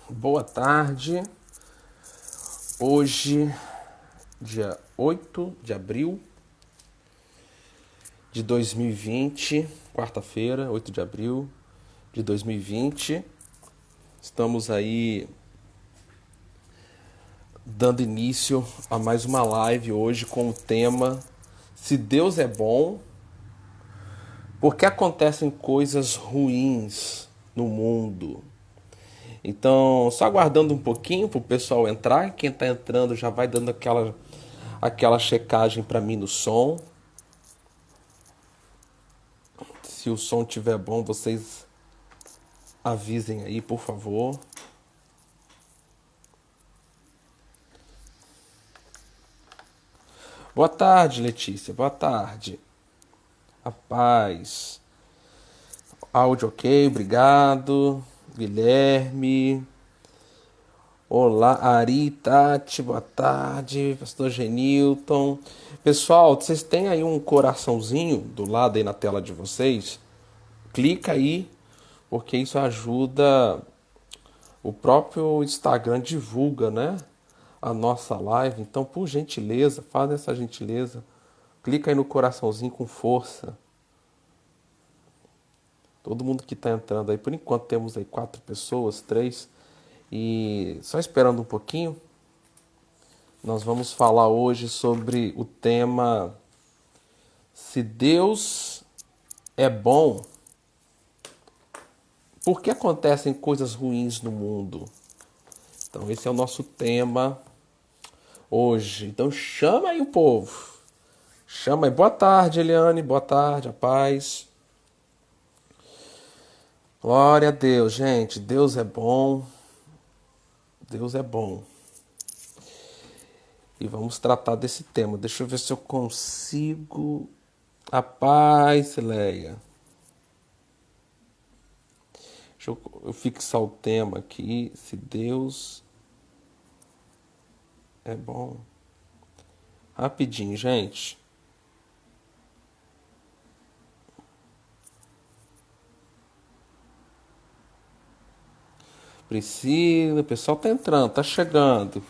Boa tarde. Hoje, dia 8 de abril de 2020, quarta-feira, 8 de abril de 2020. Estamos aí dando início a mais uma live hoje com o tema Se Deus é bom, por que acontecem coisas ruins no mundo? Então, só aguardando um pouquinho para o pessoal entrar. Quem está entrando já vai dando aquela checagem para mim no som. Se o som estiver bom, vocês avisem aí, por favor. Boa tarde, Letícia. Boa tarde. Rapaz. Áudio ok, obrigado. Guilherme. Olá, Ari, Tati, boa tarde. Pastor Genilton. Pessoal, vocês têm aí um coraçãozinho do lado aí na tela de vocês? Clica aí, porque isso ajuda. O próprio Instagram divulga, né, a nossa live. Então, por gentileza, faz essa gentileza. Clica aí no coraçãozinho com força. Todo mundo que está entrando aí, por enquanto temos aí 4 pessoas, 3. E só esperando um pouquinho, nós vamos falar hoje sobre o tema Se Deus é bom, por que acontecem coisas ruins no mundo? Então esse é o nosso tema hoje. Então chama aí o povo. Chama aí. Boa tarde, Eliane. Boa tarde, a paz. Glória a Deus, gente. Deus é bom. Deus é bom. E vamos tratar desse tema. Deixa eu ver se eu consigo. A paz, Leia. Deixa eu fixar o tema aqui. Se Deus é bom. Rapidinho, gente. Priscila, o pessoal tá entrando, tá chegando.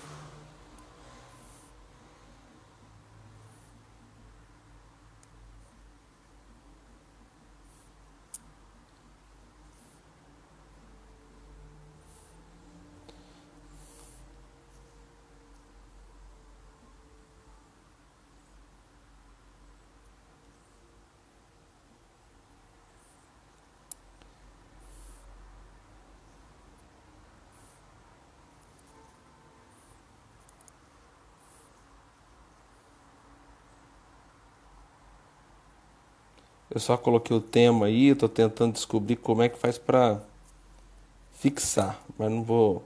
Eu só coloquei o tema aí, tô tentando descobrir como é que faz pra fixar, mas não vou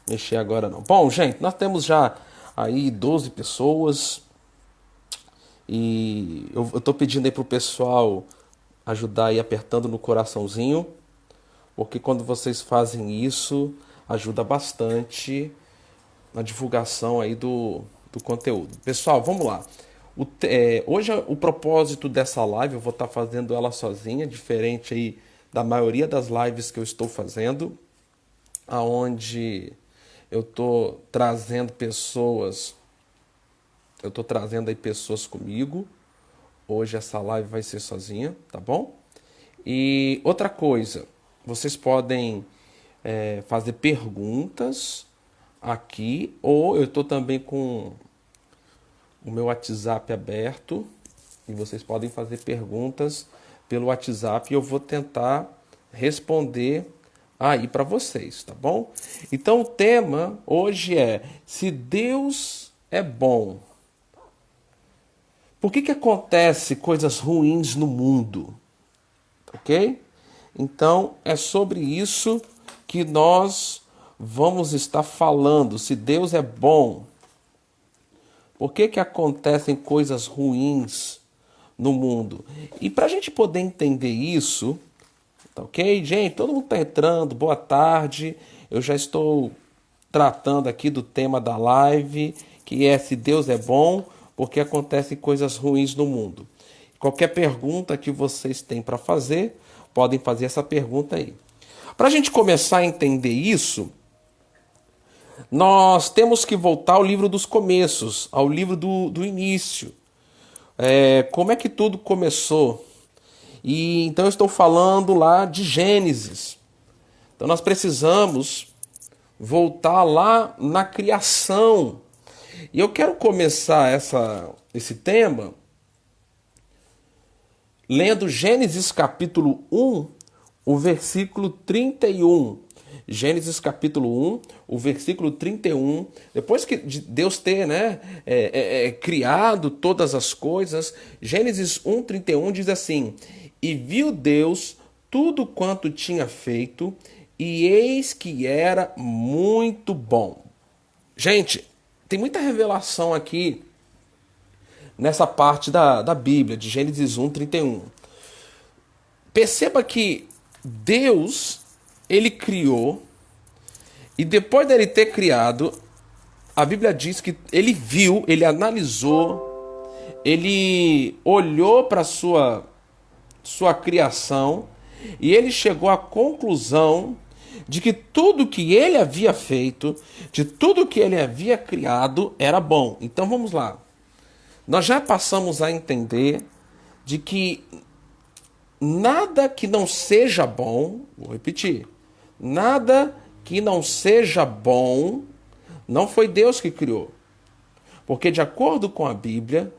mexer agora não. Bom, gente, nós temos já aí 12 pessoas e eu tô pedindo aí pro pessoal ajudar aí apertando no coraçãozinho, porque quando vocês fazem isso, ajuda bastante na divulgação aí do conteúdo. Pessoal, vamos lá. Hoje o propósito dessa live, eu vou estar fazendo ela sozinha, diferente aí da maioria das lives que eu estou fazendo, aonde eu estou trazendo pessoas, eu estou trazendo aí pessoas comigo. Hoje essa live vai ser sozinha, tá bom? E outra coisa, vocês podem fazer perguntas aqui, ou eu estou também com o meu WhatsApp aberto e vocês podem fazer perguntas pelo WhatsApp e eu vou tentar responder aí para vocês, tá bom? Então o tema hoje é: se Deus é bom, por que acontece coisas ruins no mundo? Ok? Então é sobre isso que nós vamos estar falando. Se Deus é bom, por que acontecem coisas ruins no mundo? E para a gente poder entender isso, tá ok? Gente, todo mundo está entrando, boa tarde. Eu já estou tratando aqui do tema da live, que é Se Deus é bom, por que acontecem coisas ruins no mundo. Qualquer pergunta que vocês têm para fazer, podem fazer essa pergunta aí. Para a gente começar a entender isso, nós temos que voltar ao livro dos começos, ao livro do início. Como é que tudo começou? E então eu estou falando lá de Gênesis. Então nós precisamos voltar lá na criação. E eu quero começar esse tema lendo Gênesis capítulo 1, o versículo 31. Gênesis capítulo 1, o versículo 31. Depois que Deus ter criado todas as coisas, Gênesis 1, 31 diz assim: E viu Deus tudo quanto tinha feito, e eis que era muito bom. Gente, tem muita revelação aqui nessa parte da Bíblia, de Gênesis 1, 31. Perceba que Deus, ele criou, e depois dele ter criado, a Bíblia diz que ele viu, ele analisou, ele olhou para a sua criação, e ele chegou à conclusão de que tudo que ele havia feito, de tudo que ele havia criado, era bom. Então vamos lá. Nós já passamos a entender de que nada que não seja bom, vou repetir, nada que não seja bom, não foi Deus que criou. Porque de acordo com a Bíblia,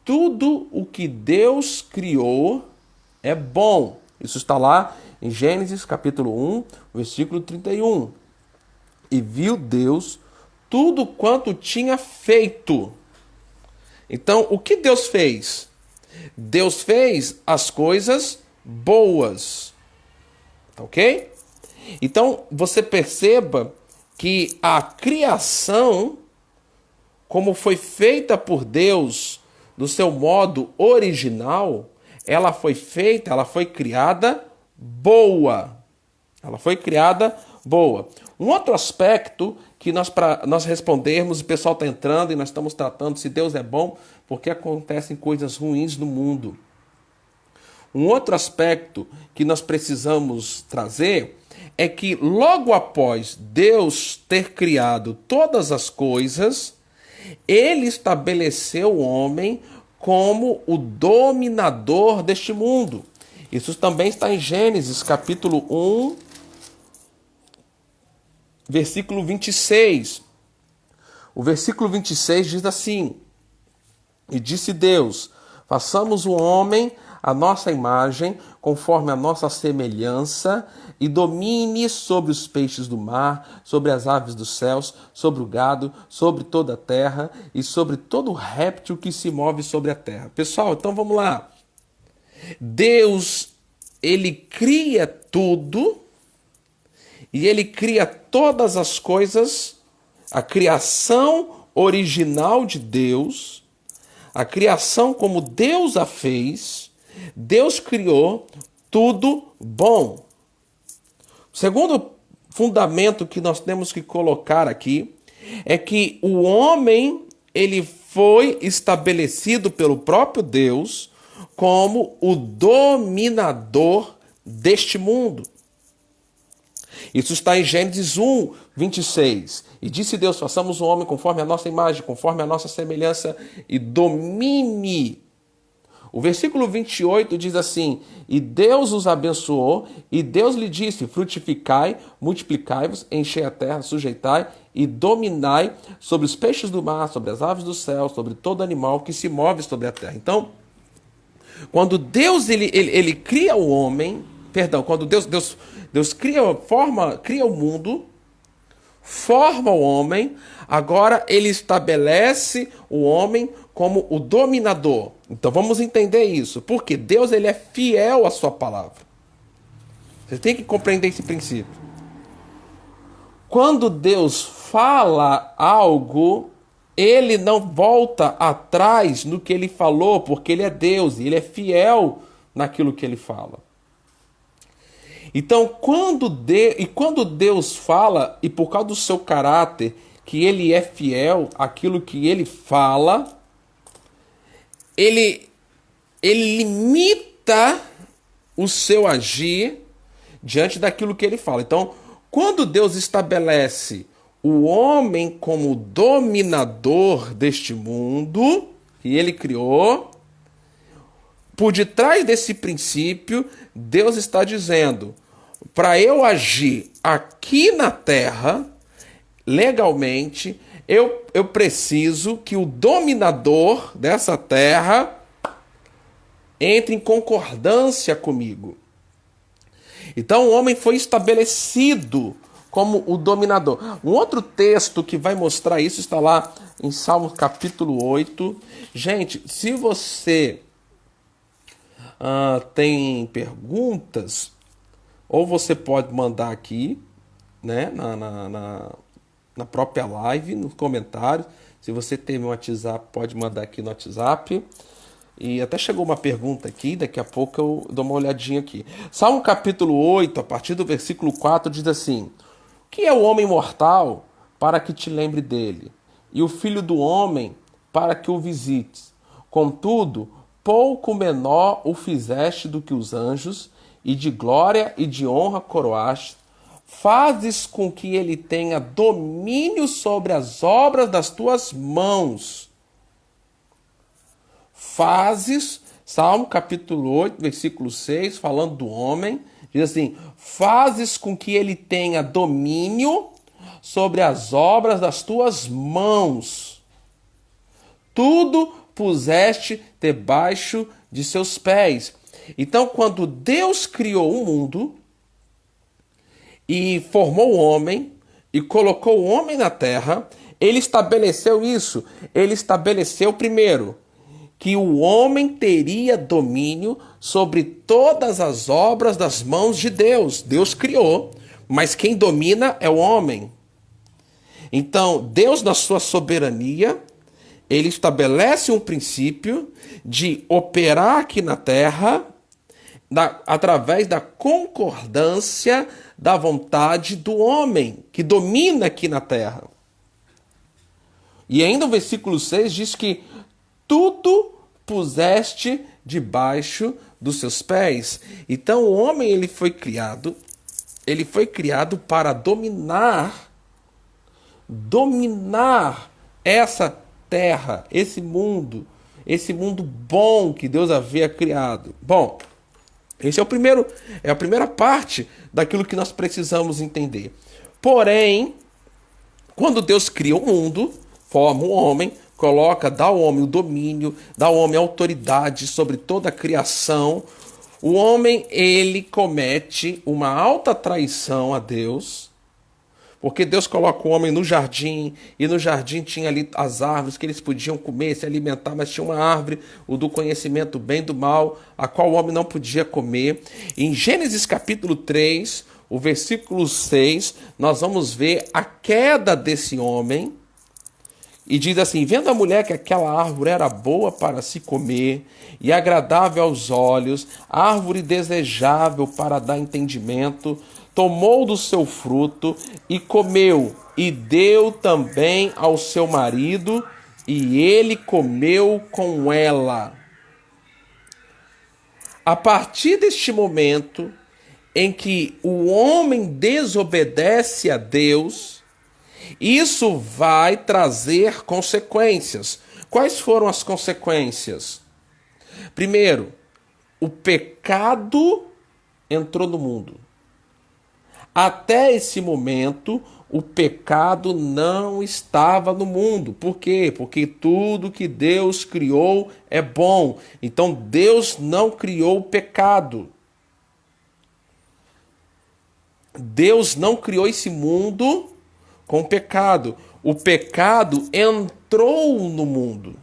tudo o que Deus criou é bom. Isso está lá em Gênesis capítulo 1, versículo 31. E viu Deus tudo quanto tinha feito. Então, o que Deus fez? Deus fez as coisas boas. Ok? Então, você perceba que a criação, como foi feita por Deus do seu modo original, ela foi feita, ela foi criada boa. Ela foi criada boa. Um outro aspecto que para nós respondermos, o pessoal está entrando e nós estamos tratando se Deus é bom, porque acontecem coisas ruins no mundo. Um outro aspecto que nós precisamos trazer é que logo após Deus ter criado todas as coisas, ele estabeleceu o homem como o dominador deste mundo. Isso também está em Gênesis capítulo 1, versículo 26. O versículo 26 diz assim: E disse Deus, façamos o homem a nossa imagem, conforme a nossa semelhança, e domine sobre os peixes do mar, sobre as aves dos céus, sobre o gado, sobre toda a terra e sobre todo réptil que se move sobre a terra. Pessoal, então vamos lá. Deus, ele cria tudo, e ele cria todas as coisas, a criação original de Deus, a criação como Deus a fez. Deus criou tudo bom. O segundo fundamento que nós temos que colocar aqui é que o homem, ele foi estabelecido pelo próprio Deus como o dominador deste mundo. Isso está em Gênesis 1, 26. E disse Deus, façamos o homem conforme a nossa imagem, conforme a nossa semelhança, e domine. O versículo 28 diz assim: E Deus os abençoou, e Deus lhe disse, frutificai, multiplicai-vos, enchei a terra, sujeitai e dominai sobre os peixes do mar, sobre as aves do céu, sobre todo animal que se move sobre a terra. Então, quando Deus ele cria o homem, quando Deus cria o mundo, forma o homem, agora ele estabelece o homem como o dominador. Então vamos entender isso, porque Deus ele é fiel à sua palavra. Você tem que compreender esse princípio. Quando Deus fala algo, ele não volta atrás no que ele falou, porque ele é Deus e ele é fiel naquilo que ele fala. Então, quando Deus fala, e por causa do seu caráter, que ele é fiel àquilo que ele fala, ele limita o seu agir diante daquilo que ele fala. Então, quando Deus estabelece o homem como dominador deste mundo que ele criou. Por detrás desse princípio, Deus está dizendo: para eu agir aqui na terra, legalmente, eu preciso que o dominador dessa terra entre em concordância comigo. Então o homem foi estabelecido como o dominador. Um outro texto que vai mostrar isso está lá em Salmos capítulo 8. Gente, se você tem perguntas, ou você pode mandar aqui, né, na própria live, nos comentários. Se você tem meu WhatsApp, pode mandar aqui no WhatsApp. E até chegou uma pergunta aqui, daqui a pouco eu dou uma olhadinha aqui. Salmo capítulo 8, a partir do versículo 4, diz assim: o que é o homem mortal para que te lembre dele? E o filho do homem para que o visites? Contudo, pouco menor o fizeste do que os anjos, e de glória e de honra coroaste. Fazes com que ele tenha domínio sobre as obras das tuas mãos. Fazes, Salmo capítulo 8, versículo 6, falando do homem, diz assim: fazes com que ele tenha domínio sobre as obras das tuas mãos. Tudo puseste debaixo de seus pés. Então, quando Deus criou o mundo e formou o homem e colocou o homem na terra, ele estabeleceu isso. Ele estabeleceu primeiro que o homem teria domínio sobre todas as obras das mãos de Deus. Deus criou, mas quem domina é o homem. Então, Deus, na sua soberania, ele estabelece um princípio de operar aqui na terra através da concordância da vontade do homem, que domina aqui na terra. E ainda o versículo 6 diz que tudo puseste debaixo dos seus pés. Então o homem ele foi criado para dominar essa terra, esse mundo bom que Deus havia criado. Bom, esse é a primeira parte daquilo que nós precisamos entender. Porém, quando Deus cria o mundo, forma o homem, dá ao homem o domínio, dá ao homem a autoridade sobre toda a criação, o homem, ele comete uma alta traição a Deus, porque Deus coloca o homem no jardim, e no jardim tinha ali as árvores que eles podiam comer, se alimentar, mas tinha uma árvore, o do conhecimento do bem e do mal, a qual o homem não podia comer. Em Gênesis capítulo 3, o versículo 6, nós vamos ver a queda desse homem. E diz assim: vendo a mulher que aquela árvore era boa para se comer e agradável aos olhos, árvore desejável para dar entendimento, tomou do seu fruto e comeu, e deu também ao seu marido, e ele comeu com ela. A partir deste momento em que o homem desobedece a Deus, isso vai trazer consequências. Quais foram as consequências? Primeiro, o pecado entrou no mundo. Até esse momento, o pecado não estava no mundo. Por quê? Porque tudo que Deus criou é bom. Então Deus não criou o pecado. Deus não criou esse mundo com pecado. O pecado entrou no mundo.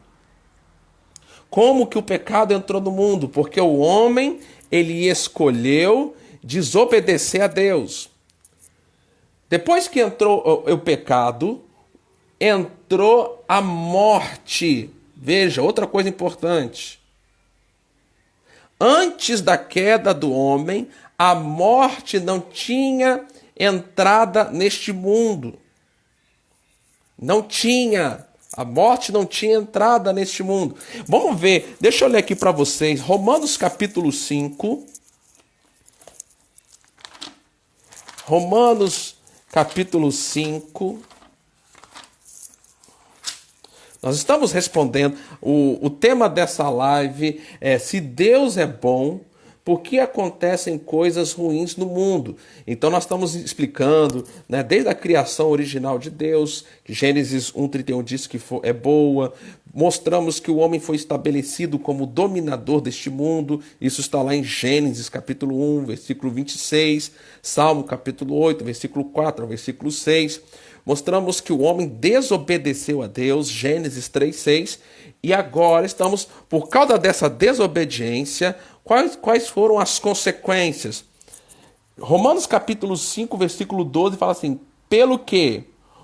Como que o pecado entrou no mundo? Porque o homem, ele escolheu desobedecer a Deus. Depois que entrou o pecado, entrou a morte. Veja, outra coisa importante. Antes da queda do homem, a morte não tinha entrada neste mundo. Não tinha. A morte não tinha entrada neste mundo. Vamos ver, deixa eu ler aqui para vocês. Romanos capítulo 5. Romanos capítulo 5. Nós estamos respondendo. O tema dessa live é: se Deus é bom, por que acontecem coisas ruins no mundo? Então nós estamos explicando, né, desde a criação original de Deus, que Gênesis 1:31 diz que é boa. Mostramos que o homem foi estabelecido como dominador deste mundo. Isso está lá em Gênesis capítulo 1, versículo 26, Salmo capítulo 8, versículo 4 ao versículo 6. Mostramos que o homem desobedeceu a Deus, Gênesis 3:6, e agora estamos, por causa dessa desobediência, quais foram as consequências? Romanos capítulo 5, versículo 12 fala assim: pelo que,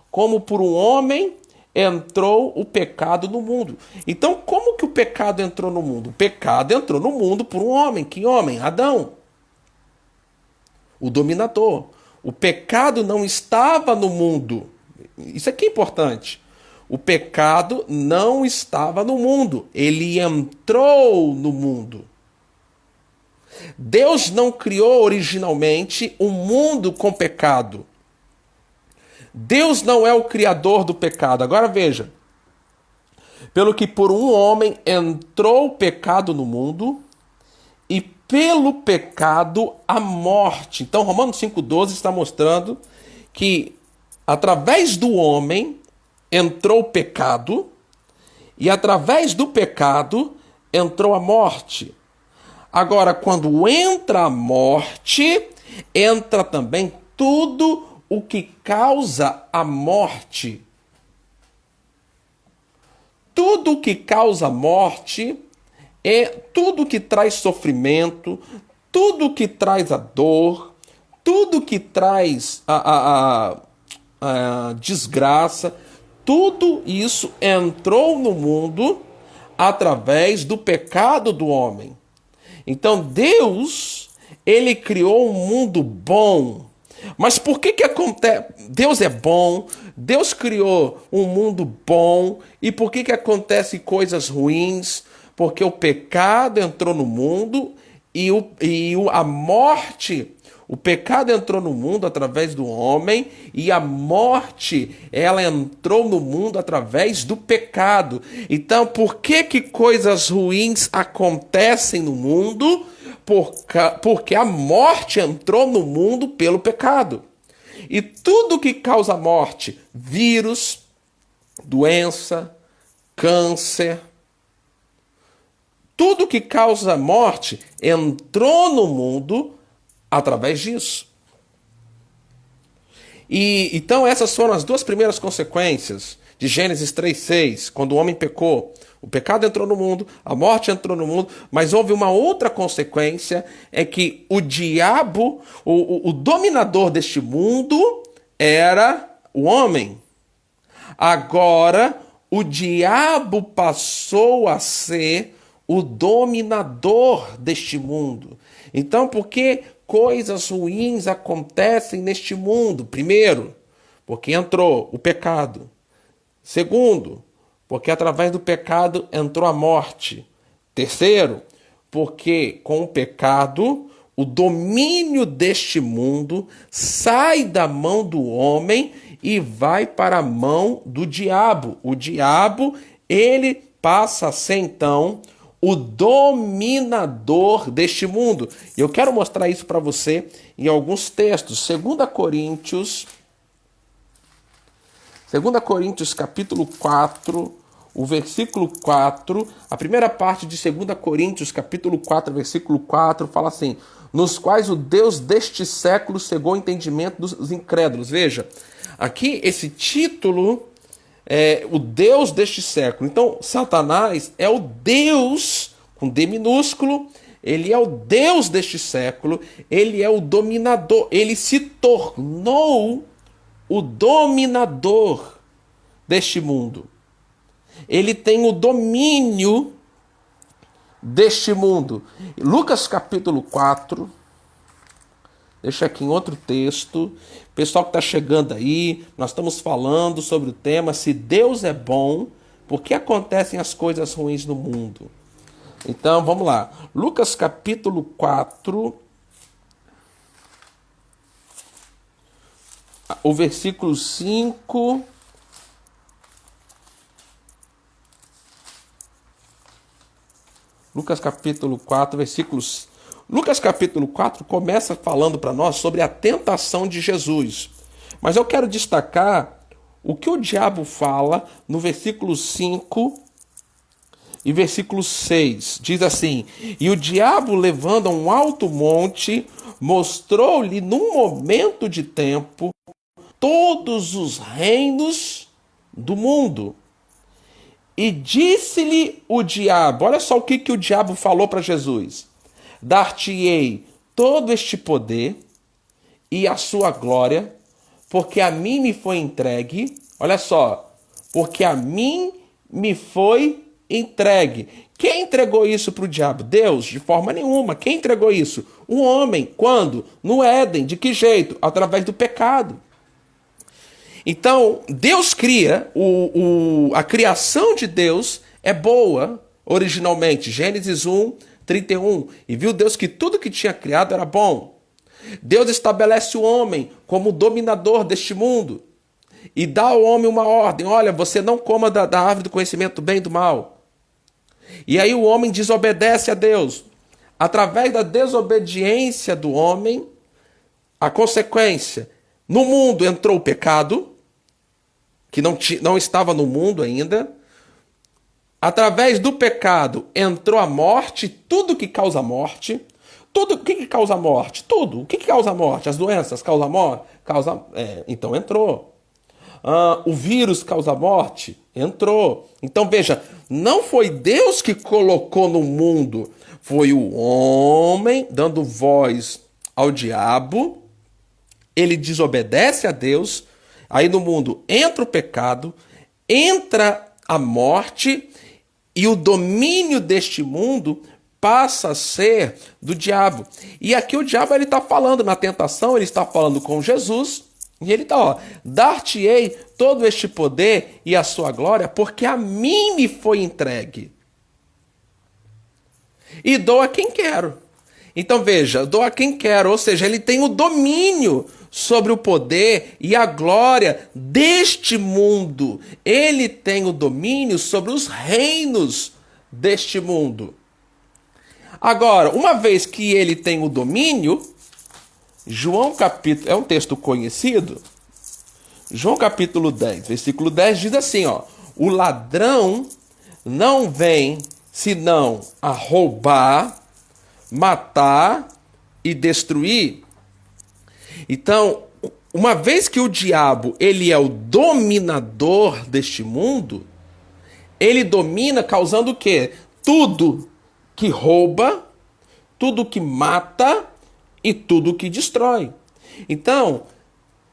como por um homem, entrou o pecado no mundo. Então, como que o pecado entrou no mundo? O pecado entrou no mundo por um homem. Que homem? Adão, o dominador. O pecado não estava no mundo. Isso aqui é importante. O pecado não estava no mundo. Ele entrou no mundo. Deus não criou originalmente um mundo com pecado. Deus não é o criador do pecado. Agora veja. Pelo que por um homem entrou o pecado no mundo, e pelo pecado a morte. Então Romanos 5,12 está mostrando que através do homem entrou o pecado, e através do pecado entrou a morte. Agora, quando entra a morte, entra também tudo o que causa a morte. Tudo o que causa morte é tudo que traz sofrimento, tudo que traz a dor, tudo que traz a desgraça, tudo isso entrou no mundo através do pecado do homem. Então Deus, ele criou um mundo bom. Mas por que acontece? Deus é bom, Deus criou um mundo bom, e por que acontecem coisas ruins? Porque o pecado entrou no mundo e a morte, o pecado entrou no mundo através do homem, e a morte, ela entrou no mundo através do pecado. Então, por que coisas ruins acontecem no mundo? Porque a morte entrou no mundo pelo pecado. E tudo que causa morte, vírus, doença, câncer, tudo que causa morte entrou no mundo através disso. E então essas foram as duas primeiras consequências de Gênesis 3:6, quando o homem pecou. O pecado entrou no mundo, a morte entrou no mundo, mas houve uma outra consequência, é que o diabo, o dominador deste mundo, era o homem. Agora, o diabo passou a ser o dominador deste mundo. Então, por que coisas ruins acontecem neste mundo? Primeiro, porque entrou o pecado. Segundo, porque através do pecado entrou a morte. Terceiro, porque com o pecado o domínio deste mundo sai da mão do homem e vai para a mão do diabo. O diabo, ele passa a ser então o dominador deste mundo. E eu quero mostrar isso para você em alguns textos. 2 Coríntios capítulo 4, o versículo 4, a primeira parte de 2 Coríntios capítulo 4, versículo 4, fala assim: nos quais o Deus deste século cegou o entendimento dos incrédulos. Veja, aqui esse título é o Deus deste século. Então, Satanás é o Deus, com D minúsculo, ele é o Deus deste século, ele é o dominador, ele se tornou o dominador deste mundo. Ele tem o domínio deste mundo. Lucas capítulo 4, deixa aqui em outro texto. Pessoal que está chegando aí, nós estamos falando sobre o tema: se Deus é bom, por que acontecem as coisas ruins no mundo? Então, vamos lá. Lucas capítulo 4, o versículo 5 Lucas capítulo 4, versículos... Lucas capítulo 4 começa falando para nós sobre a tentação de Jesus. Mas eu quero destacar o que o diabo fala no versículo 5 e versículo 6. Diz assim: E o diabo, levando a um alto monte, mostrou-lhe num momento de tempo todos os reinos do mundo. E disse-lhe o diabo, olha só o que o diabo falou para Jesus: Dar-te-ei todo este poder e a sua glória, porque a mim me foi entregue. Olha só, porque a mim me foi entregue. Quem entregou isso para o diabo? Deus? De forma nenhuma. Quem entregou isso? O homem. Quando? No Éden. De que jeito? Através do pecado. Então, Deus cria, a criação de Deus é boa originalmente. Gênesis 1, 31. E viu Deus que tudo que tinha criado era bom. Deus estabelece o homem como dominador deste mundo. E dá ao homem uma ordem: olha, você não coma da árvore do conhecimento do bem e do mal. E aí o homem desobedece a Deus. Através da desobediência do homem, a consequência: no mundo entrou o pecado, que não estava no mundo ainda. Através do pecado entrou a morte, tudo que causa morte. Tudo, o que causa morte? Tudo. O que causa morte? As doenças causam morte? Então entrou. O vírus causa morte? Entrou. Então veja, não foi Deus que colocou no mundo, foi o homem dando voz ao diabo. Ele desobedece a Deus, aí no mundo entra o pecado, entra a morte, e o domínio deste mundo passa a ser do diabo. E aqui o diabo está falando na tentação, ele está falando com Jesus, e ele está, dar-te-ei todo este poder e a sua glória, porque a mim me foi entregue. E dou a quem quero. Então veja, dou a quem quero, ou seja, ele tem o domínio sobre o poder e a glória deste mundo. Ele tem o domínio sobre os reinos deste mundo. Agora, uma vez que ele tem o domínio, João capítulo, é um texto conhecido, João capítulo 10, versículo 10 diz assim, o ladrão não vem senão a roubar, matar e destruir. Então, uma vez que o diabo ele é o dominador deste mundo, ele domina causando o quê? Tudo que rouba, tudo que mata e tudo que destrói. Então,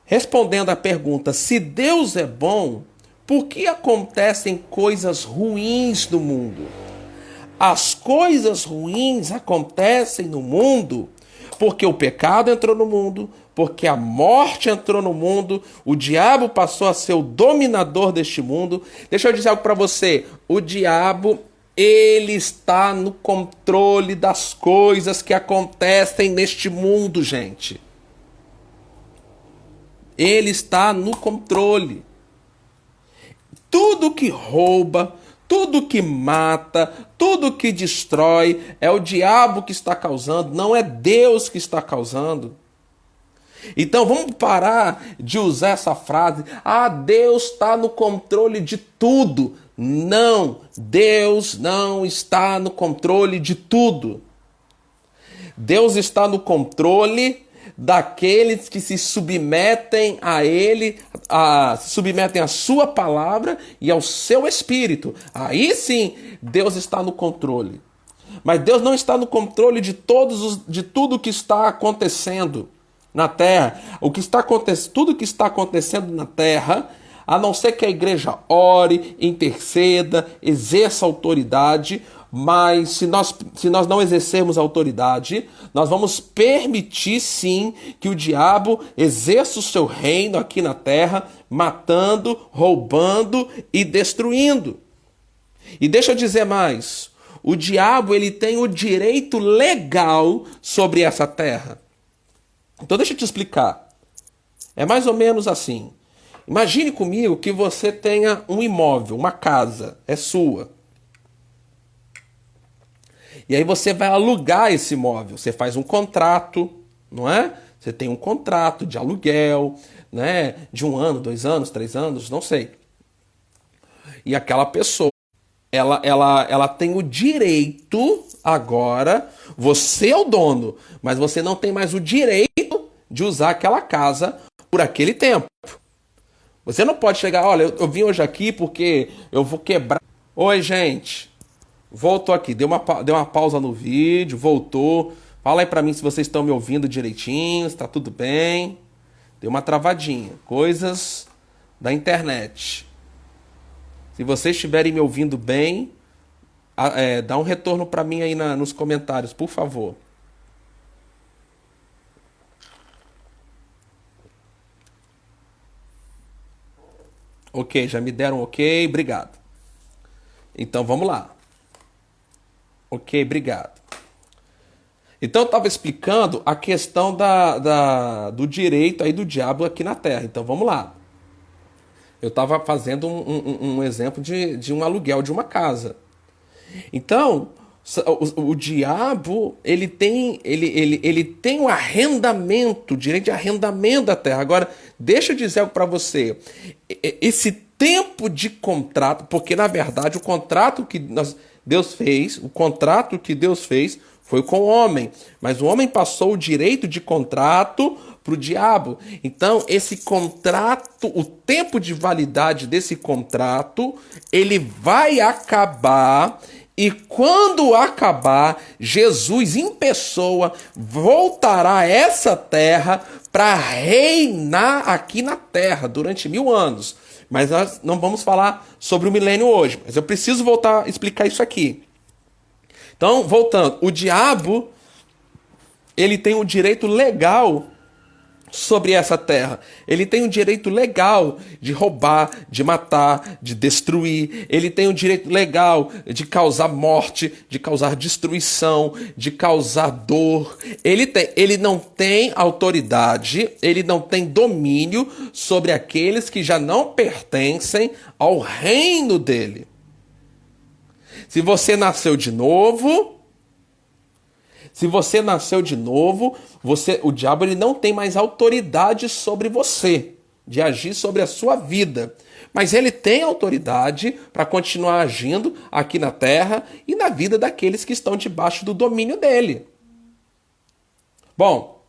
respondendo à pergunta, se Deus é bom, por que acontecem coisas ruins no mundo? As coisas ruins acontecem no mundo porque o pecado entrou no mundo, porque a morte entrou no mundo, o diabo passou a ser o dominador deste mundo. Deixa eu dizer algo para você, o diabo, ele está no controle das coisas que acontecem neste mundo, gente. Ele está no controle. Tudo que rouba, tudo que mata, tudo que destrói, é o diabo que está causando, não é Deus que está causando. Então vamos parar de usar essa frase, Deus está no controle de tudo. Não, Deus não está no controle de tudo. Deus está no controle daqueles que se submetem a Ele, se submetem à sua palavra e ao seu espírito. Aí sim, Deus está no controle. Mas Deus não está no controle de tudo que está acontecendo na terra. Tudo que está acontecendo na terra, a não ser que a igreja ore, interceda, exerça autoridade. Mas se nós não exercermos autoridade, nós vamos permitir sim que o diabo exerça o seu reino aqui na terra, matando, roubando e destruindo. E deixa eu dizer mais, o diabo ele tem o direito legal sobre essa terra. Então deixa eu te explicar. É mais ou menos assim. Imagine comigo que você tenha um imóvel, uma casa, é sua. E aí você vai alugar esse imóvel. Você faz um contrato, não é? Você tem um contrato de aluguel, né? De 1 ano, 2 anos, 3 anos, não sei. E aquela pessoa, ela tem o direito agora, você é o dono, mas você não tem mais o direito de usar aquela casa por aquele tempo. Você não pode chegar, olha, eu vim hoje aqui porque eu vou quebrar. Oi, gente. Voltou aqui, deu uma pausa no vídeo, voltou. Fala aí pra mim se vocês estão me ouvindo direitinho, se tá tudo bem. Deu uma travadinha. Coisas da internet. Se vocês estiverem me ouvindo bem, dá um retorno pra mim aí nos comentários, por favor. Ok, já me deram ok, obrigado. Então vamos lá. Ok, obrigado. Então eu estava explicando a questão do direito aí do diabo aqui na Terra. Então vamos lá. Eu estava fazendo um exemplo de um aluguel de uma casa. Então, o diabo, ele tem um arrendamento, o direito de arrendamento da terra. Agora, deixa eu dizer algo para você. Esse tempo de contrato, porque na verdade o contrato que Deus fez foi com o homem, mas o homem passou o direito de contrato para o diabo. Então, esse contrato, o tempo de validade desse contrato, ele vai acabar. E quando acabar, Jesus em pessoa voltará a essa terra para reinar aqui na terra durante 1000 anos. Mas nós não vamos falar sobre o milênio hoje. Mas eu preciso voltar a explicar isso aqui. Então, voltando, o diabo, ele tem o direito legal sobre essa terra. Ele tem o direito legal de roubar, de matar, de destruir. Ele tem o direito legal de causar morte, de causar destruição, de causar dor. Ele não tem autoridade, ele não tem domínio sobre aqueles que já não pertencem ao reino dele. Se você nasceu de novo, o diabo ele não tem mais autoridade sobre você, de agir sobre a sua vida. Mas ele tem autoridade para continuar agindo aqui na terra e na vida daqueles que estão debaixo do domínio dele. Bom,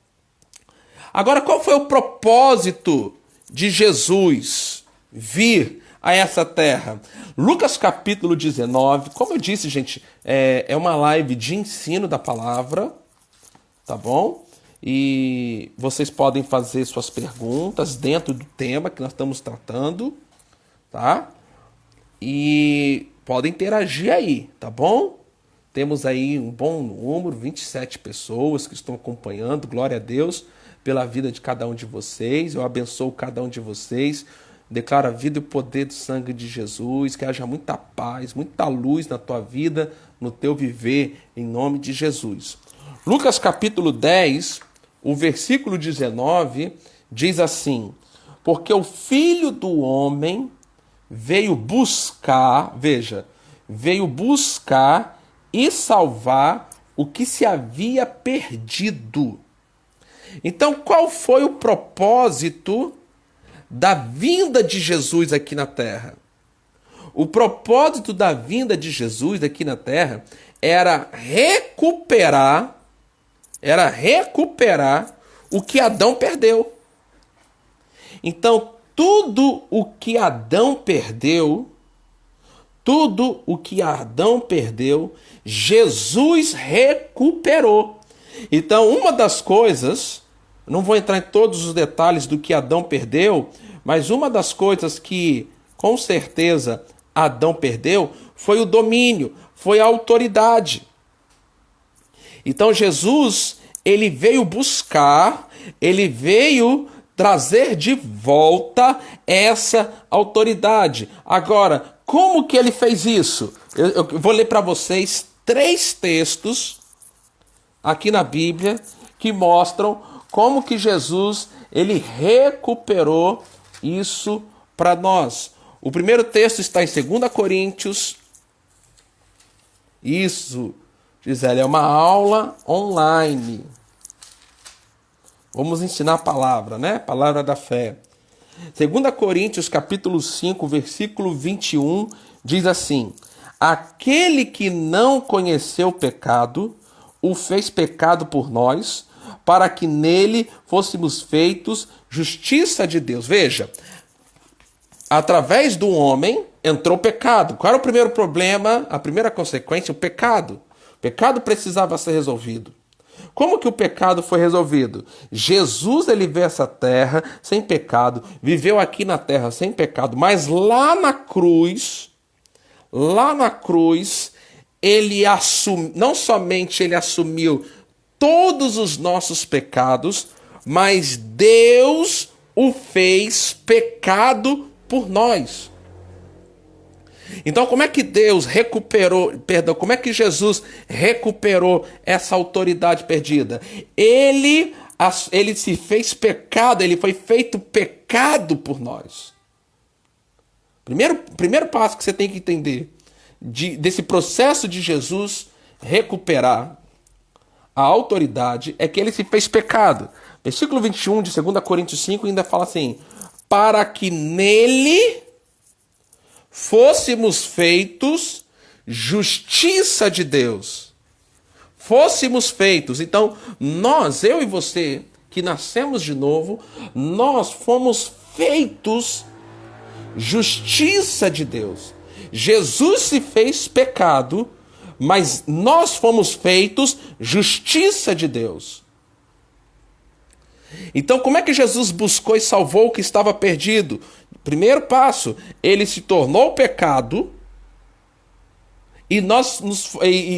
agora qual foi o propósito de Jesus vir a essa terra? Lucas capítulo 19, como eu disse, gente, é uma live de ensino da palavra, tá bom? E vocês podem fazer suas perguntas dentro do tema que nós estamos tratando, tá? E podem interagir aí, tá bom? Temos aí um bom número, 27 pessoas que estão acompanhando, glória a Deus pela vida de cada um de vocês, eu abençoo cada um de vocês, declaro a vida e o poder do sangue de Jesus, que haja muita paz, muita luz na tua vida, no teu viver, em nome de Jesus. Lucas capítulo 10, o versículo 19, diz assim: porque o Filho do Homem veio buscar e salvar o que se havia perdido. Então, qual foi o propósito da vinda de Jesus aqui na terra? O propósito da vinda de Jesus aqui na terra era recuperar o que Adão perdeu. Então, tudo o que Adão perdeu, Jesus recuperou. Então, uma das coisas, não vou entrar em todos os detalhes do que Adão perdeu, mas uma das coisas que, com certeza, Adão perdeu foi o domínio, foi a autoridade. Então, Jesus, ele veio buscar, ele veio trazer de volta essa autoridade. Agora, como que ele fez isso? Eu vou ler para vocês 3 textos aqui na Bíblia que mostram como que Jesus ele recuperou isso para nós. O primeiro texto está em 2 Coríntios. Isso. Gisele, é uma aula online. Vamos ensinar a palavra, né? Palavra da fé. 2 Coríntios capítulo 5, versículo 21, diz assim: aquele que não conheceu o pecado, o fez pecado por nós, para que nele fôssemos feitos justiça de Deus. Veja, através do homem entrou o pecado. Qual era o primeiro problema, a primeira consequência? O pecado. O pecado precisava ser resolvido. Como que o pecado foi resolvido? Jesus, ele veio a essa terra sem pecado, viveu aqui na terra sem pecado, mas lá na cruz, ele assumiu, não somente ele assumiu todos os nossos pecados, mas Deus o fez pecado por nós. Então, como é que como é que Jesus recuperou essa autoridade perdida? Ele se fez pecado, ele foi feito pecado por nós. Primeiro passo que você tem que entender desse processo de Jesus recuperar a autoridade é que ele se fez pecado. Versículo 21 de 2 Coríntios 5 ainda fala assim: para que nele fôssemos feitos justiça de Deus. Fôssemos feitos. Então, eu e você, que nascemos de novo, nós fomos feitos justiça de Deus. Jesus se fez pecado, mas nós fomos feitos justiça de Deus. Então, como é que Jesus buscou e salvou o que estava perdido? Primeiro passo, ele se tornou pecado e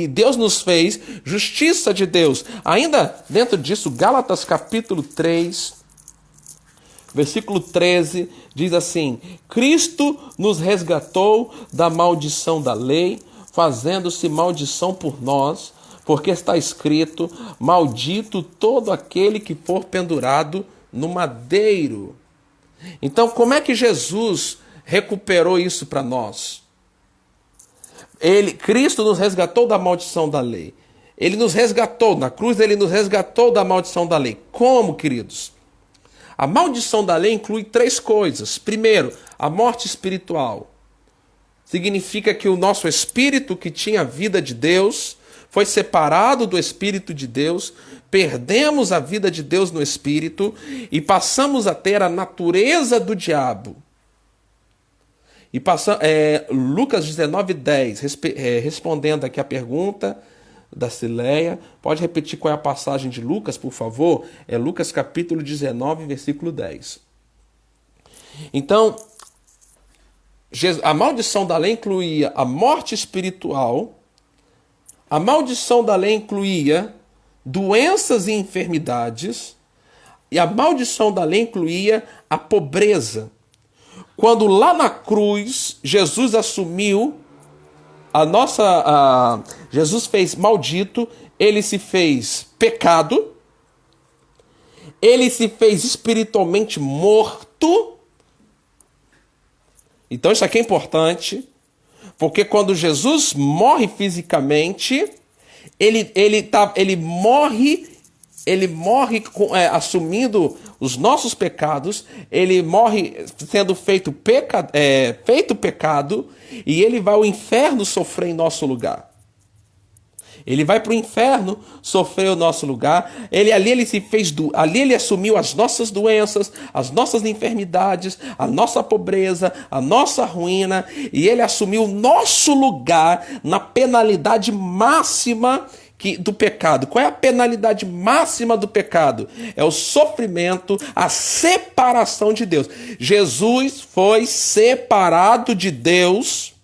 Deus nos fez justiça de Deus. Ainda dentro disso, Gálatas capítulo 3, versículo 13, diz assim: Cristo nos resgatou da maldição da lei, fazendo-se maldição por nós, porque está escrito: maldito todo aquele que for pendurado no madeiro. Então, como é que Jesus recuperou isso para nós? Cristo nos resgatou da maldição da lei. Ele nos resgatou, na cruz ele nos resgatou da maldição da lei. Como, queridos? A maldição da lei inclui 3 coisas. Primeiro, a morte espiritual. Significa que o nosso espírito, que tinha a vida de Deus, foi separado do Espírito de Deus, perdemos a vida de Deus no Espírito e passamos a ter a natureza do diabo. E Lucas 19:10, respondendo aqui a pergunta da Cileia, pode repetir qual é a passagem de Lucas, por favor? É Lucas capítulo 19, versículo 10. Então, a maldição da lei incluía a morte espiritual. A maldição da lei incluía doenças e enfermidades, e a maldição da lei incluía a pobreza. Quando lá na cruz Jesus assumiu Jesus fez maldito, ele se fez pecado, ele se fez espiritualmente morto. Então isso aqui é importante, porque quando Jesus morre fisicamente, ele morre assumindo os nossos pecados, ele morre sendo feito pecado, e ele vai ao inferno sofrer em nosso lugar. Ele vai para o inferno sofrer o nosso lugar. Ali ele assumiu as nossas doenças, as nossas enfermidades, a nossa pobreza, a nossa ruína, e ele assumiu o nosso lugar na penalidade máxima do pecado. Qual é a penalidade máxima do pecado? É o sofrimento, a separação de Deus. Jesus foi separado de Deus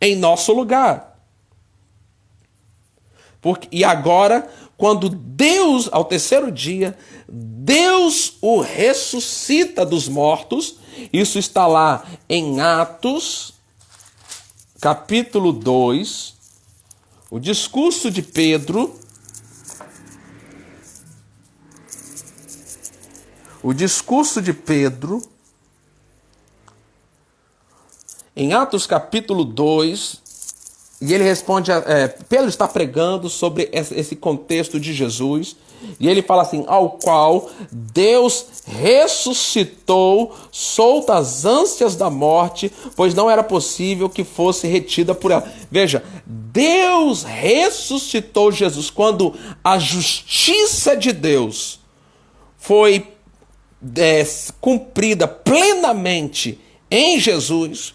em nosso lugar. E agora, quando Deus, ao terceiro dia, Deus o ressuscita dos mortos, isso está lá em Atos, capítulo 2, o discurso de Pedro, em Atos capítulo 2, E ele responde, Pedro está pregando sobre esse contexto de Jesus, e ele fala assim, ao qual Deus ressuscitou, solta as ânsias da morte, pois não era possível que fosse retida por ela. Veja, Deus ressuscitou Jesus quando a justiça de Deus foi cumprida plenamente em Jesus,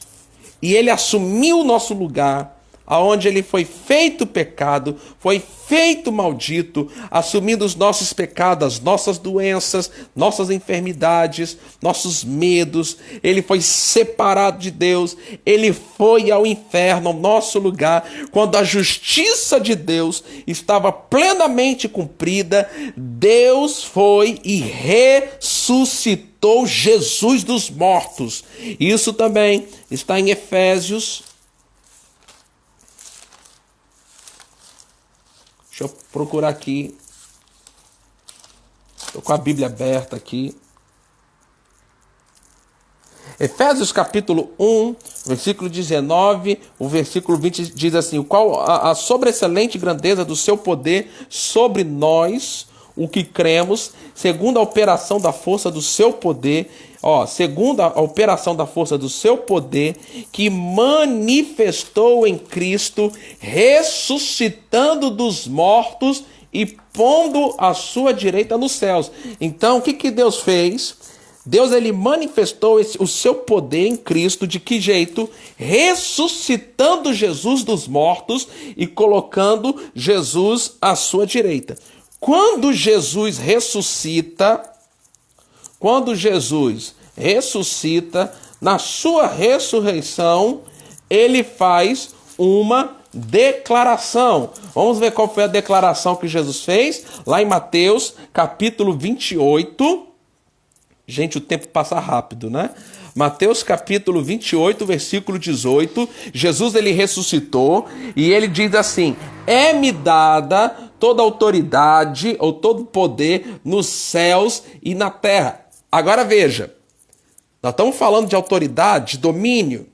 e ele assumiu o nosso lugar, aonde ele foi feito pecado, foi feito maldito, assumindo os nossos pecados, as nossas doenças, nossas enfermidades, nossos medos. Ele foi separado de Deus, ele foi ao inferno, ao nosso lugar. Quando a justiça de Deus estava plenamente cumprida, Deus foi e ressuscitou Jesus dos mortos. Isso também está em Efésios. Deixa eu procurar aqui. Estou com a Bíblia aberta aqui. Efésios capítulo 1, versículo 19, o versículo 20 diz assim, o qual a sobreexcelente grandeza do seu poder sobre nós, o que cremos, segundo a operação da força do seu poder, segundo a operação da força do seu poder, que manifestou em Cristo, ressuscitando dos mortos e pondo a sua direita nos céus. Então, o que Deus fez? Deus, ele manifestou o seu poder em Cristo, de que jeito? Ressuscitando Jesus dos mortos e colocando Jesus à sua direita. Quando Jesus ressuscita, na sua ressurreição, ele faz uma declaração. Vamos ver qual foi a declaração que Jesus fez, lá em Mateus, capítulo 28. Gente, o tempo passa rápido, né? Mateus capítulo 28, versículo 18, Jesus ele ressuscitou e ele diz assim, é-me dada toda autoridade ou todo poder nos céus e na terra. Agora veja, nós estamos falando de autoridade, de domínio,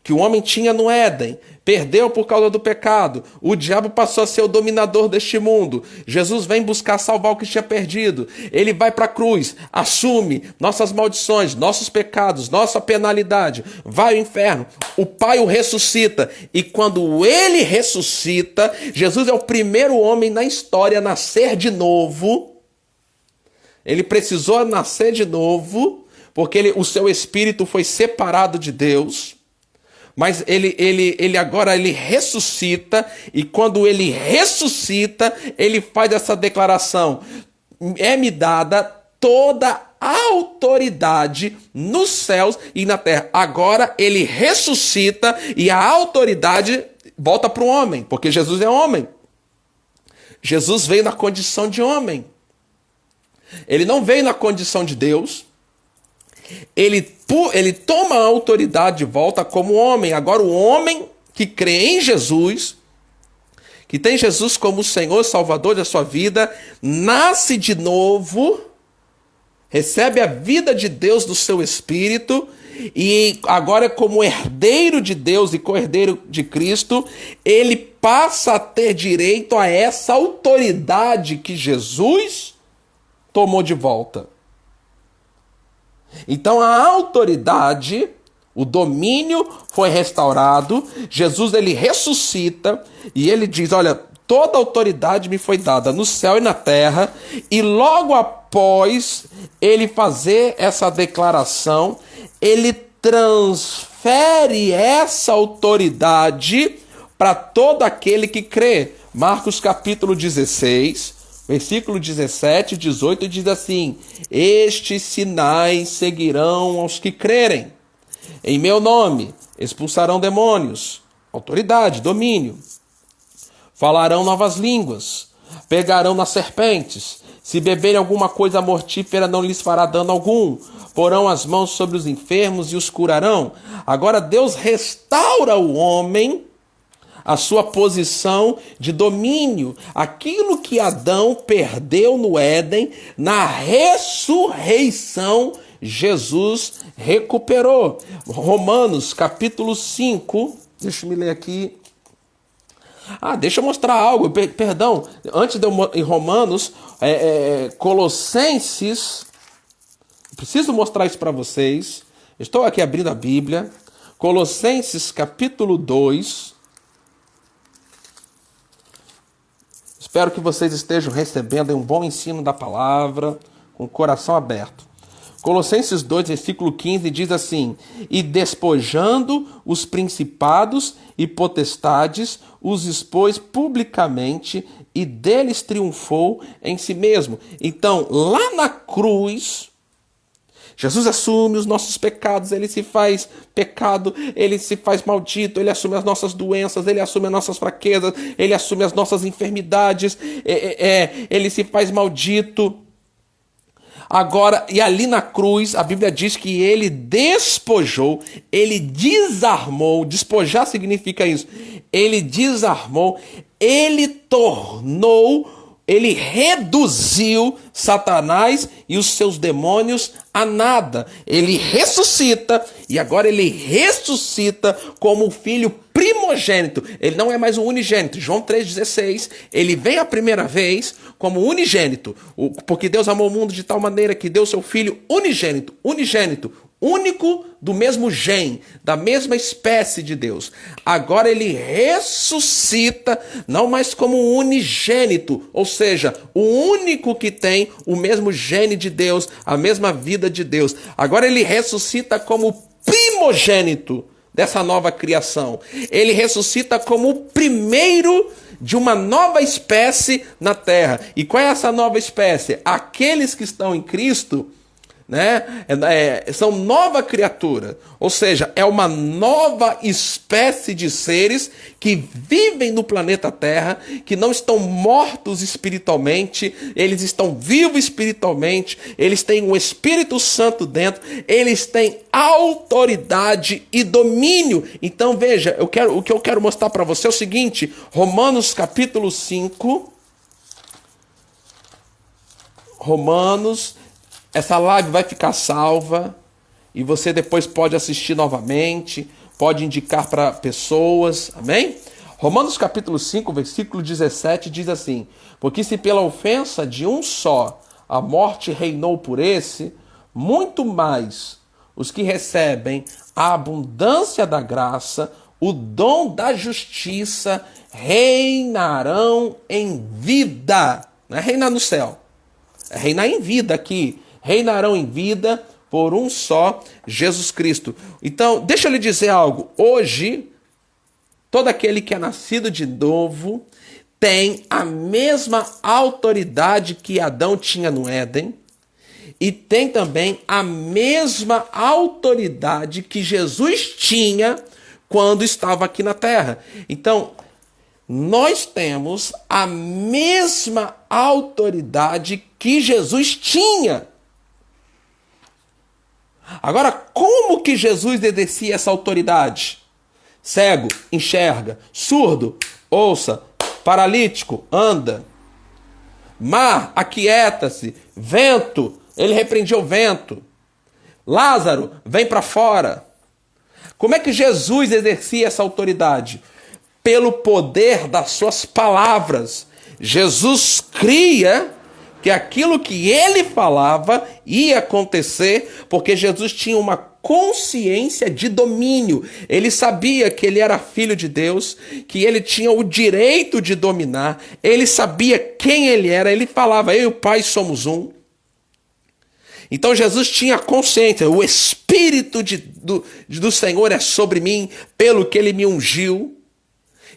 que o homem tinha no Éden, perdeu por causa do pecado, o diabo passou a ser o dominador deste mundo, Jesus vem buscar salvar o que tinha perdido, ele vai para a cruz, assume nossas maldições, nossos pecados, nossa penalidade, vai ao inferno, o Pai o ressuscita, e quando ele ressuscita, Jesus é o primeiro homem na história a nascer de novo. Ele precisou nascer de novo, porque o seu espírito foi separado de Deus. Mas ele agora ressuscita, e quando ele ressuscita, ele faz essa declaração, é-me dada toda a autoridade nos céus e na terra. Agora ele ressuscita e a autoridade volta para o homem, porque Jesus é homem. Jesus veio na condição de homem. Ele não veio na condição de Deus. Ele toma a autoridade de volta como homem. Agora o homem que crê em Jesus, que tem Jesus como Senhor e Salvador da sua vida, nasce de novo, recebe a vida de Deus do seu espírito, e agora como herdeiro de Deus e co-herdeiro de Cristo, ele passa a ter direito a essa autoridade que Jesus tomou de volta. Então a autoridade, o domínio foi restaurado, Jesus ele ressuscita e ele diz, olha, toda autoridade me foi dada no céu e na terra, e logo após ele fazer essa declaração, ele transfere essa autoridade para todo aquele que crê. Marcos capítulo 16, versículo 17 e 18 diz assim, estes sinais seguirão aos que crerem. Em meu nome expulsarão demônios, autoridade, domínio. Falarão novas línguas, pegarão nas serpentes. Se beberem alguma coisa mortífera não lhes fará dano algum. Porão as mãos sobre os enfermos e os curarão. Agora Deus restaura o homem a sua posição de domínio. Aquilo que Adão perdeu no Éden, na ressurreição, Jesus recuperou. Romanos capítulo 5, deixa eu me ler aqui. Deixa eu mostrar algo. Perdão, antes de eu em Romanos, Colossenses, preciso mostrar isso para vocês. Estou aqui abrindo a Bíblia. Colossenses capítulo 2. Espero que vocês estejam recebendo um bom ensino da palavra, com o coração aberto. Colossenses 2, versículo 15, diz assim: e despojando os principados e potestades, os expôs publicamente e deles triunfou em si mesmo. Então, lá na cruz, Jesus assume os nossos pecados, ele se faz pecado, ele se faz maldito, ele assume as nossas doenças, ele assume as nossas fraquezas, ele assume as nossas enfermidades, ele se faz maldito. Agora, e ali na cruz, a Bíblia diz que ele despojou, ele desarmou, despojar significa isso, ele desarmou, ele tornou, ele reduziu Satanás e os seus demônios a nada. Ele ressuscita, e agora ele ressuscita como o filho primogênito. Ele não é mais o unigênito. João 3,16, ele vem a primeira vez como unigênito, porque Deus amou o mundo de tal maneira que deu seu filho unigênito, único do mesmo gene, da mesma espécie de Deus. Agora ele ressuscita, não mais como unigênito, ou seja, o único que tem o mesmo gene de Deus, a mesma vida de Deus. Agora ele ressuscita como primogênito dessa nova criação. Ele ressuscita como o primeiro de uma nova espécie na terra. E qual é essa nova espécie? Aqueles que estão em Cristo, são nova criatura, ou seja, é uma nova espécie de seres que vivem no planeta Terra, que não estão mortos espiritualmente, eles estão vivos espiritualmente, eles têm um Espírito Santo dentro, eles têm autoridade e domínio. Então veja, o que eu quero mostrar para você é o seguinte: Romanos capítulo 5, essa live vai ficar salva e você depois pode assistir novamente, pode indicar para pessoas, amém? Romanos capítulo 5, versículo 17 diz assim: porque se pela ofensa de um só a morte reinou por esse, muito mais os que recebem a abundância da graça, o dom da justiça, reinarão em vida. Não é reinar no céu, é reinar em vida aqui. Reinarão em vida por um só, Jesus Cristo. Então, deixa eu lhe dizer algo. Hoje, todo aquele que é nascido de novo tem a mesma autoridade que Adão tinha no Éden e tem também a mesma autoridade que Jesus tinha quando estava aqui na terra. Então, nós temos a mesma autoridade que Jesus tinha. Agora, como que Jesus exercia essa autoridade? Cego, enxerga. Surdo, ouça. Paralítico, anda. Mar, aquieta-se. Vento, ele repreendia o vento. Lázaro, vem para fora. Como é que Jesus exercia essa autoridade? Pelo poder das suas palavras. Jesus cria que aquilo que ele falava ia acontecer, porque Jesus tinha uma consciência de domínio. Ele sabia que ele era filho de Deus, que ele tinha o direito de dominar, ele sabia quem ele era, ele falava: eu e o Pai somos um. Então Jesus tinha consciência, o Espírito do Senhor é sobre mim, pelo que ele me ungiu.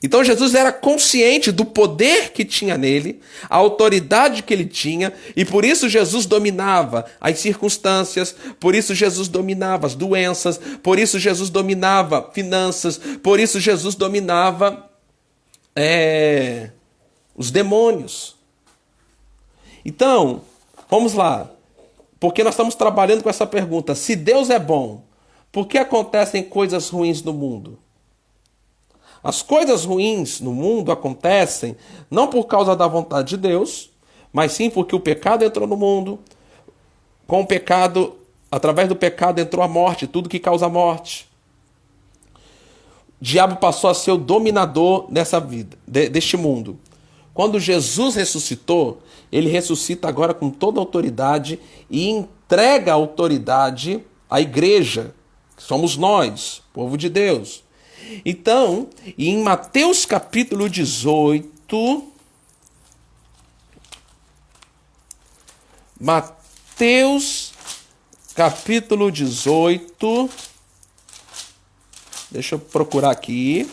Então Jesus era consciente do poder que tinha nele, a autoridade que ele tinha, e por isso Jesus dominava as circunstâncias, por isso Jesus dominava as doenças, por isso Jesus dominava finanças, por isso Jesus dominava os demônios. Então, vamos lá, porque nós estamos trabalhando com essa pergunta: se Deus é bom, por que acontecem coisas ruins no mundo? As coisas ruins no mundo acontecem não por causa da vontade de Deus, mas sim porque o pecado entrou no mundo. Com o pecado, através do pecado entrou a morte, tudo que causa morte. diabo passou a ser o dominador dessa vida, deste mundo. Quando Jesus ressuscitou, ele ressuscita agora com toda a autoridade e entrega a autoridade à igreja, que somos nós, povo de Deus. Então, em Mateus capítulo 18, Mateus capítulo 18, deixa eu procurar aqui,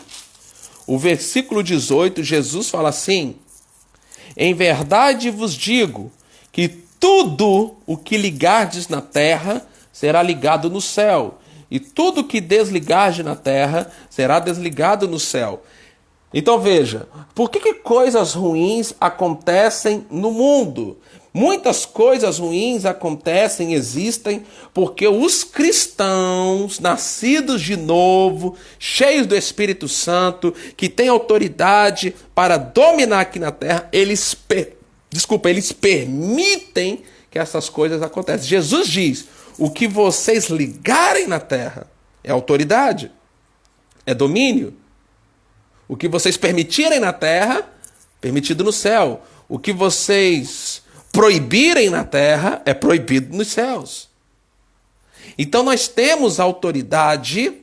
o versículo 18, Jesus fala assim: em verdade vos digo que tudo o que ligardes na terra será ligado no céu, e tudo o que desligardes na terra será desligado no céu. Então veja, por que coisas ruins acontecem no mundo? Muitas coisas ruins acontecem, existem, porque os cristãos, nascidos de novo, cheios do Espírito Santo, que têm autoridade para dominar aqui na terra, eles permitem que essas coisas aconteçam. Jesus diz: o que vocês ligarem na terra é autoridade, é domínio. O que vocês permitirem na terra, permitido no céu. O que vocês proibirem na terra, é proibido nos céus. Então nós temos autoridade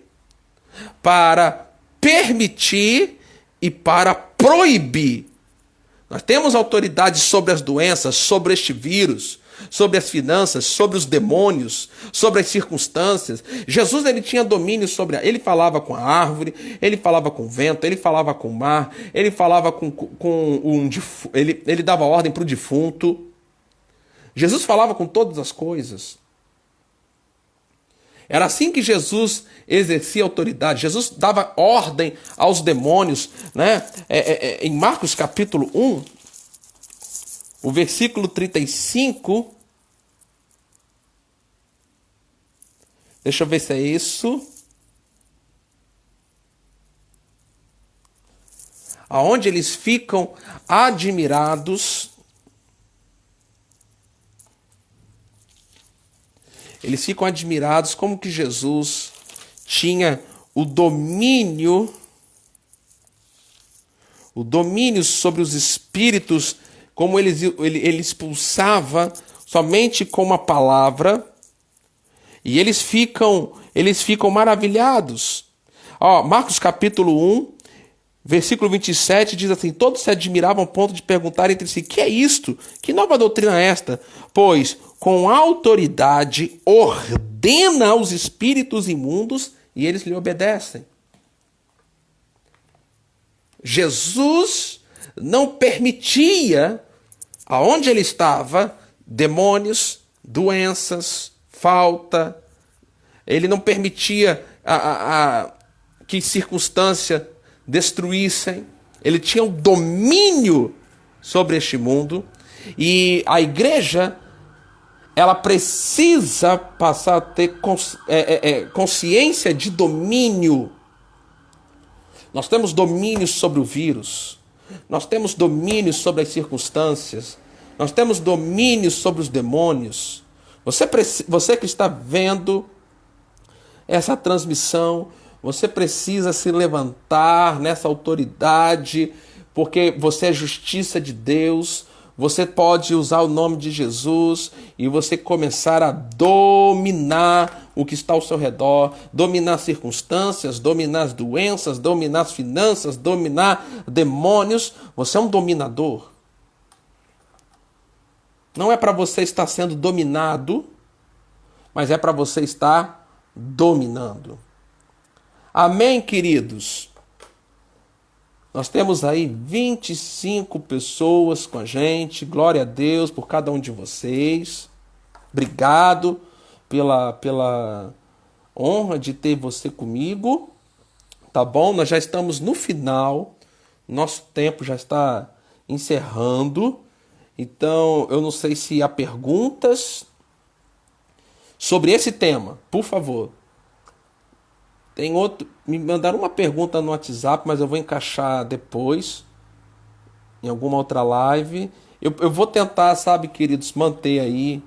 para permitir e para proibir. Nós temos autoridade sobre as doenças, sobre este vírus, sobre as finanças, sobre os demônios, sobre as circunstâncias. Jesus, ele tinha domínio sobre ele falava com a árvore, ele falava com o vento, ele falava com o mar, ele falava ele dava ordem para o defunto. Jesus falava com todas as coisas. Era assim que Jesus exercia autoridade. Jesus dava ordem aos demônios, né? Em Marcos capítulo 1, o versículo 35. Deixa eu ver se é isso. Aonde eles ficam admirados. Eles ficam admirados como que Jesus tinha o domínio sobre os espíritos, como ele expulsava somente com uma palavra, e eles ficam maravilhados. Marcos capítulo 1, versículo 27 diz assim: todos se admiravam ao ponto de perguntar entre si: que é isto? Que nova doutrina é esta? Pois com autoridade ordena aos espíritos imundos e eles lhe obedecem. Jesus não permitia, aonde ele estava, demônios, doenças, falta. Ele não permitia que circunstâncias destruíssem. Ele tinha um domínio sobre este mundo. E a igreja, ela precisa passar a ter consciência de domínio. Nós temos domínio sobre o vírus. Nós temos domínio sobre as circunstâncias. Nós temos domínio sobre os demônios. Você que está vendo essa transmissão, você precisa se levantar nessa autoridade, porque você é justiça de Deus. Você pode usar o nome de Jesus e você começar a dominar o que está ao seu redor, dominar as circunstâncias, dominar as doenças, dominar as finanças, dominar demônios. Você é um dominador. Não é para você estar sendo dominado, mas é para você estar dominando. Amém, queridos? Nós temos aí 25 pessoas com a gente. Glória a Deus por cada um de vocês. Obrigado pela honra de ter você comigo. Tá bom? Nós já estamos no final. Nosso tempo já está encerrando. Então, eu não sei se há perguntas sobre esse tema. Por favor. Tem outro, me mandaram uma pergunta no WhatsApp, mas eu vou encaixar depois, em alguma outra live. Eu vou tentar, sabe, queridos, manter aí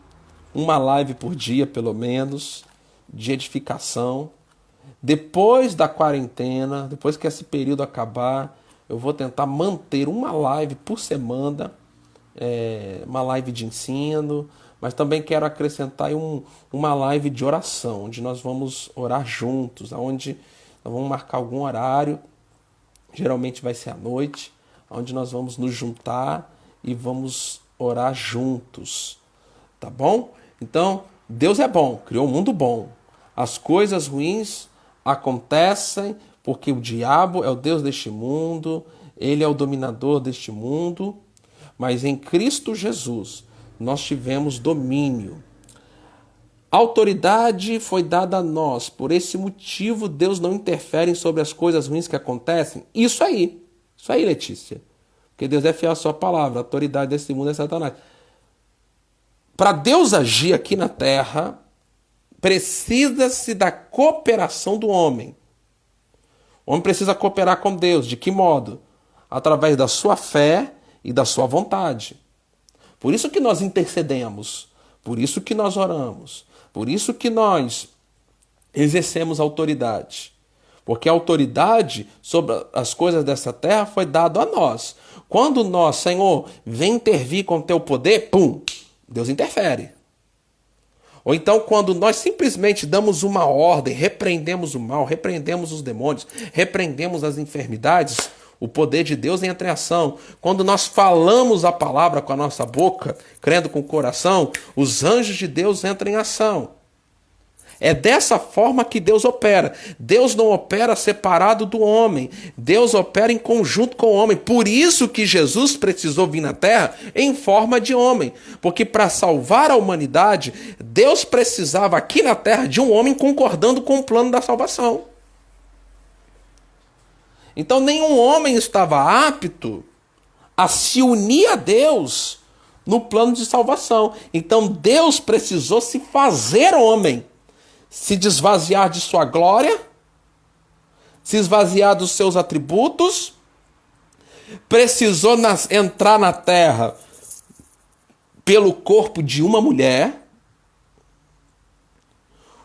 uma live por dia, pelo menos, de edificação. Depois da quarentena, depois que esse período acabar, eu vou tentar manter uma live por semana, uma live de ensino, mas também quero acrescentar aí uma live de oração, onde nós vamos orar juntos, onde nós vamos marcar algum horário, geralmente vai ser à noite, onde nós vamos nos juntar e vamos orar juntos, tá bom? Então, Deus é bom, criou um mundo bom. As coisas ruins acontecem porque o diabo é o Deus deste mundo, ele é o dominador deste mundo, mas em Cristo Jesus nós tivemos domínio. Autoridade foi dada a nós, por esse motivo Deus não interfere sobre as coisas ruins que acontecem. Isso aí, Letícia. Porque Deus é fiel à sua palavra, a autoridade desse mundo é Satanás. Para Deus agir aqui na terra, precisa-se da cooperação do homem. O homem precisa cooperar com Deus. De que modo? Através da sua fé e da sua vontade. Por isso que nós intercedemos, por isso que nós oramos, por isso que nós exercemos autoridade. Porque a autoridade sobre as coisas dessa terra foi dada a nós. Quando nós, Senhor, vem intervir com o teu poder, pum, Deus interfere. Ou então quando nós simplesmente damos uma ordem, repreendemos o mal, repreendemos os demônios, repreendemos as enfermidades, o poder de Deus entra em ação. Quando nós falamos a palavra com a nossa boca, crendo com o coração, os anjos de Deus entram em ação. É dessa forma que Deus opera. Deus não opera separado do homem. Deus opera em conjunto com o homem. Por isso que Jesus precisou vir na terra em forma de homem. Porque para salvar a humanidade, Deus precisava aqui na terra de um homem concordando com o plano da salvação. Então nenhum homem estava apto a se unir a Deus no plano de salvação. Então Deus precisou se fazer homem, se desvaziar de sua glória, se esvaziar dos seus atributos, precisou entrar na terra pelo corpo de uma mulher.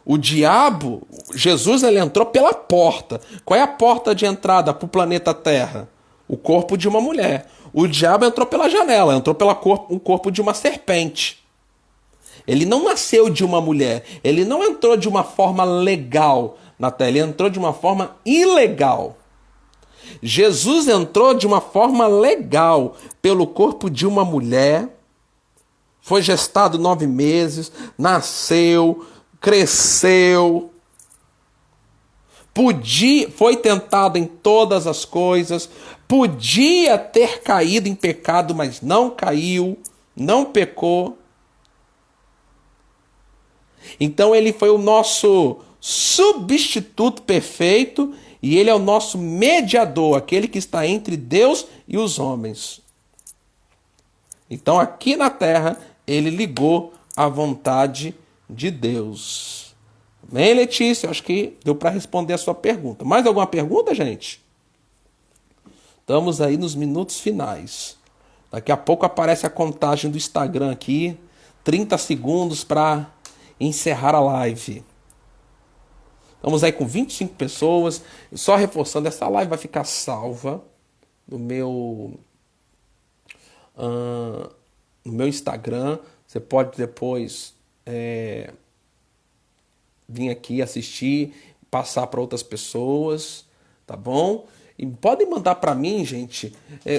O diabo, Jesus, ele entrou pela porta. Qual é a porta de entrada para o planeta Terra? O corpo de uma mulher. O diabo entrou pela janela, entrou pelo corpo de uma serpente. Ele não nasceu de uma mulher, ele não entrou de uma forma legal na Terra, ele entrou de uma forma ilegal. Jesus entrou de uma forma legal pelo corpo de uma mulher, foi gestado 9 meses, nasceu, cresceu, foi tentado em todas as coisas, podia ter caído em pecado, mas não caiu, não pecou. Então ele foi o nosso substituto perfeito e ele é o nosso mediador, aquele que está entre Deus e os homens. Então aqui na terra ele ligou à vontade de Deus. Bem, Letícia, acho que deu para responder a sua pergunta. Mais alguma pergunta, gente? Estamos aí nos minutos finais. Daqui a pouco aparece a contagem do Instagram aqui. 30 segundos para encerrar a live. Estamos aí com 25 pessoas. Só reforçando, essa live vai ficar salva no meu Instagram. Você pode depois vir aqui assistir, passar para outras pessoas, tá bom? E podem mandar para mim, gente.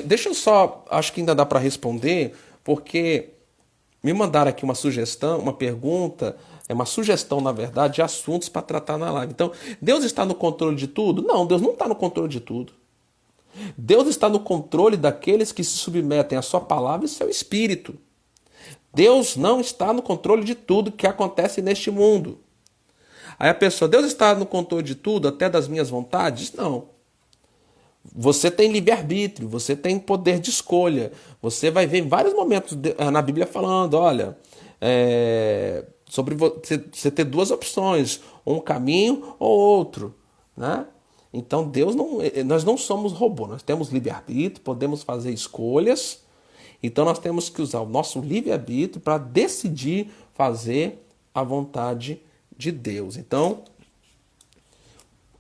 Deixa eu só, acho que ainda dá para responder, porque me mandaram aqui uma sugestão, uma pergunta, uma sugestão, na verdade, de assuntos para tratar na live. Então, Deus está no controle de tudo? Não, Deus não está no controle de tudo. Deus está no controle daqueles que se submetem à sua palavra e seu espírito. Deus não está no controle de tudo que acontece neste mundo. Aí a pessoa, Deus está no controle de tudo, até das minhas vontades? Não. Você tem livre-arbítrio, você tem poder de escolha. Você vai ver em vários momentos na Bíblia falando, olha, sobre você ter duas opções, um caminho ou outro, né? Então nós não somos robô, nós temos livre-arbítrio, podemos fazer escolhas, então nós temos que usar o nosso livre-arbítrio para decidir fazer a vontade de Deus. Então,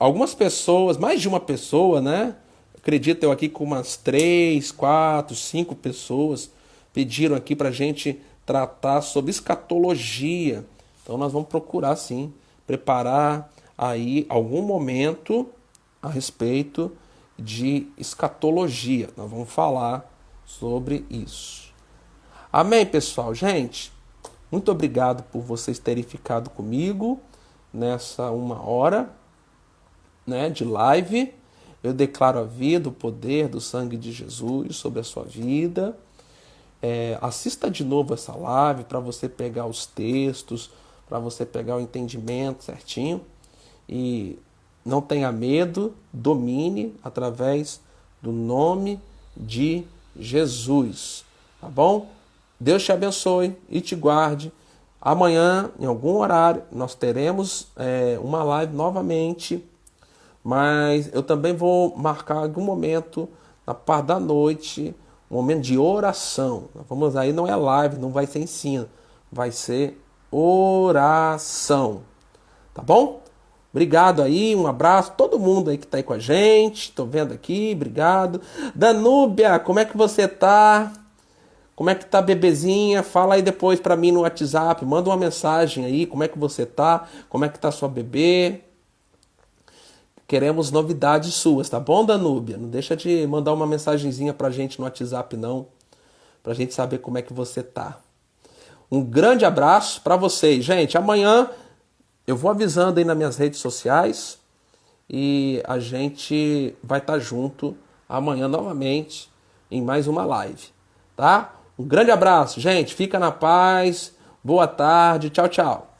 algumas pessoas, mais de uma pessoa, né? Acredito eu aqui com umas 3, 4, 5 pessoas pediram aqui para a gente tratar sobre escatologia. Então nós vamos procurar sim preparar aí algum momento a respeito de escatologia. Nós vamos falar sobre isso. Amém, pessoal? Gente, muito obrigado por vocês terem ficado comigo nessa 1 hora, né, de live. Eu declaro a vida, o poder do sangue de Jesus sobre a sua vida. Assista de novo essa live para você pegar os textos, para você pegar o entendimento certinho. E não tenha medo, domine através do nome de Jesus. Tá bom? Deus te abençoe e te guarde. Amanhã, em algum horário, nós teremos uma live novamente. Mas eu também vou marcar algum momento, na parte da noite, um momento de oração. Vamos aí, não é live, não vai ser ensino, vai ser oração. Tá bom? Obrigado aí, um abraço, todo mundo aí que tá aí com a gente, tô vendo aqui, obrigado. Danúbia, como é que você tá? Como é que tá, bebezinha? Fala aí depois pra mim no WhatsApp, manda uma mensagem aí, como é que você tá? Como é que tá sua bebê? Queremos novidades suas, tá bom, Danúbia? Não deixa de mandar uma mensagenzinha pra gente no WhatsApp, não. Pra gente saber como é que você tá. Um grande abraço pra vocês. Gente, amanhã eu vou avisando aí nas minhas redes sociais e a gente vai estar junto amanhã novamente em mais uma live, tá? Um grande abraço, gente. Fica na paz. Boa tarde. Tchau, tchau.